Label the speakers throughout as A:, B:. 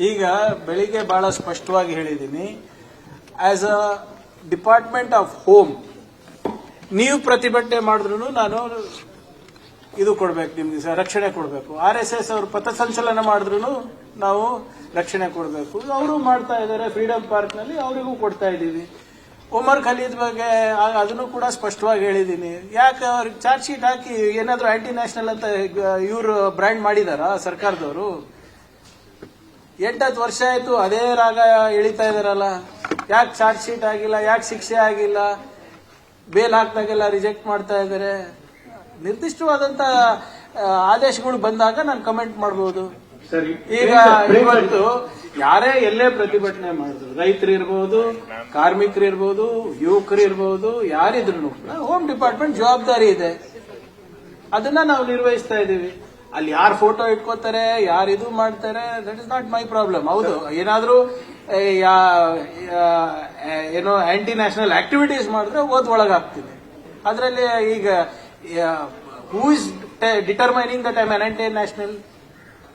A: ಈಗ ಬೆಳಿಗ್ಗೆ ಬಹಳ ಸ್ಪಷ್ಟವಾಗಿ ಹೇಳಿದ್ದೀನಿ, as a department of home ನೀವು ಪ್ರತಿಭಟನೆ ಮಾಡಿದ್ರು ನಾನು ಇದು ಕೊಡ್ಬೇಕು, ನಿಮ್ಗೆ ರಕ್ಷಣೆ ಕೊಡಬೇಕು. RSS ಅವರು ಪಥಸಂಚಲನ ಮಾಡಿದ್ರು ನಾವು ರಕ್ಷಣೆ ಕೊಡಬೇಕು. ಅವರು ಮಾಡ್ತಾ ಇದ್ದಾರೆ ಫ್ರೀಡಂ ಪಾರ್ಕ್ ನಲ್ಲಿ, ಅವರಿಗೂ ಕೊಡ್ತಾ ಇದ್ದೀವಿ. ಉಮರ್ ಖಲೀದ್ ಬಗ್ಗೆ ಅದನ್ನು ಕೂಡ ಸ್ಪಷ್ಟವಾಗಿ ಹೇಳಿದ್ದೀನಿ. ಯಾಕೆ ಅವ್ರಿಗೆ ಚಾರ್ಜ್ ಶೀಟ್ ಹಾಕಿ ಏನಾದ್ರು ಆಂಟಿ ನ್ಯಾಷನಲ್ ಅಂತ ಇವರು ಬ್ರ್ಯಾಂಡ್ ಮಾಡಿದಾರ ಸರ್ಕಾರದವರು? 8 ವರ್ಷ ಆಯ್ತು ಅದೇ ರಾಗ ಎಳಿತಾ ಇದಾರಲ್ಲ. ಯಾಕೆ ಚಾರ್ಜ್ ಶೀಟ್ ಆಗಿಲ್ಲ, ಯಾಕೆ ಶಿಕ್ಷೆ ಆಗಿಲ್ಲ, ಬೇಲ್ ಹಾಕ್ದಾಗೆಲ್ಲ ರಿಜೆಕ್ಟ್ ಮಾಡ್ತಾ ಇದ್ದಾರೆ. ನಿರ್ದಿಷ್ಟವಾದಂತ ಆದೇಶಗಳು ಬಂದಾಗ ನಾನು ಕಮೆಂಟ್ ಮಾಡಬಹುದು. ಈಗ ಇವತ್ತು ಯಾರೇ ಎಲ್ಲೇ ಪ್ರತಿಭಟನೆ ಮಾಡಿದ್ರು, ರೈತರು ಇರ್ಬೋದು, ಕಾರ್ಮಿಕರು ಇರ್ಬೋದು, ಯುವಕರು ಇರ್ಬೋದು, ಯಾರಿದ್ರು ಹೋಮ್ ಡಿಪಾರ್ಟ್ಮೆಂಟ್ ಜವಾಬ್ದಾರಿ ಇದೆ, ಅದನ್ನ ನಾವು ನಿರ್ವಹಿಸ್ತಾ ಇದ್ದೀವಿ. ಅಲ್ಲಿ ಯಾರು ಫೋಟೋ ಇಟ್ಕೋತಾರೆ, ಯಾರು ಇದು ಮಾಡ್ತಾರೆ, that is not my problem. ಹೌದು, ಏನಾದ್ರೂ ಏನೋ ಆಂಟಿ ನ್ಯಾಷನಲ್ ಆಕ್ಟಿವಿಟೀಸ್ ಮಾಡಿದ್ರೆ ಒಳಗಾಗ್ತೀನಿ. ಅದರಲ್ಲಿ ಈಗ who is determining that I am aunty national?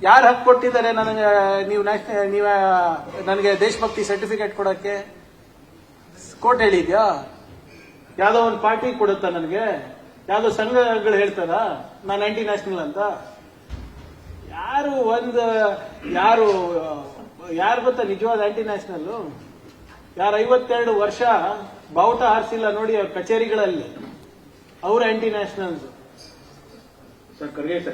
A: ಯಾರು ಹಕ್ಕು ಕೊಟ್ಟಿದ್ದಾರೆ ನನಗೆ? ನೀವು ನನಗೆ ದೇಶಭಕ್ತಿ ಸರ್ಟಿಫಿಕೇಟ್ ಕೊಡಕ್ಕೆ ಕೋರ್ಟ್ ಹೇಳಿದ್ಯಾ? ಯಾವ್ದೋ ಒಂದು ಪಾರ್ಟಿ ಕೊಡುತ್ತಾ ನನಗೆ? ಯಾವ್ದೋ ಸಂಘಗಳು ಹೇಳ್ತಾರ ನಾನು ಆಂಟಿ ನ್ಯಾಷನಲ್ ಅಂತ? ಯಾರು ಗೊತ್ತಾ ನಿಜವಾದ ಆಂಟಿ ನ್ಯಾಷನಲ್? ಯಾರು 52 ವರ್ಷ ಬಾವುಟ ಹಾರಿಸಿಲ್ಲ ನೋಡಿ ಅವ್ರ ಕಚೇರಿಗಳಲ್ಲಿ, ಅವ್ರ ಆಂಟಿ ನ್ಯಾಷನಲ್ಸ್.